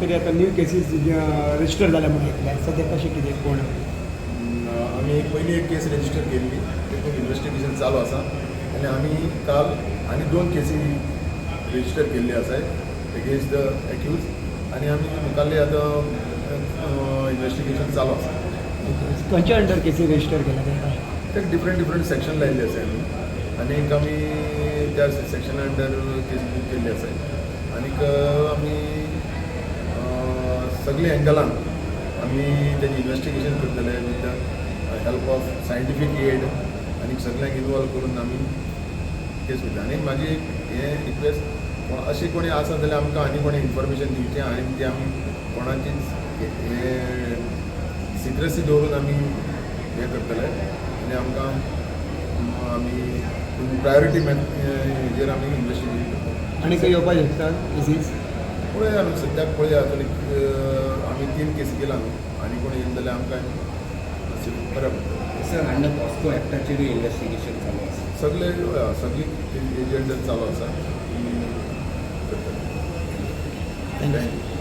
तरी आता new cases register जाल्यामुळे ऐकल्या सध्या कशें कितें कोण आमी पयली एक केस रजिस्टर केल्ली तितून इन्वेस्टिगेशन चालू आसा आनी आमी काल आनी 2 केसी रजिस्टर केल्ली आसात एगेन्स्ट द एक्यूज आनी आमी मुखाल्ली आतां इन्वेस्टिगेशन चालू आसा खंयच्या अंडर केसी रजिस्टर केल्या तांकां ते डिफरंट सेक्शन लायिल्ले आसा आमी आनीक आमी त्या सेक्शना अंडर केस बूक केल्ली आसा आनीक आमी सगळे एंगलान आमी तेजें इन्वेस्टिगेशन करतले with the help of scientific aid आनीक सगळ्यांक इनवॉल्व करून आमी केस करता आनी म्हाजी हें रिक्वेस्ट अशें कोणी आसा जाल्यार आमकां आनी कोणी इन्फॉर्मेशन दिवचें आनी तें आमी कोणाचीच हें सिक्रेसी दवरून आमी हें करतले आनी आमकां आमी प्रायोरिटी हेजेर आमी इन्वेस्टिगेशन करतले आनी खंय येवपाक शकता केसीस पळया आमी सद्याक पळया आनी आमी 3 केसी केला न्हू आनी कोणी येवन जाल्यार आमकां बऱ्या पडटलें सर अंडर पॉस्को एक्टाचेरूय इन्वेस्टिगेशन चालू आसा सगळी हेजे अंडर चालू आसा थँक्यू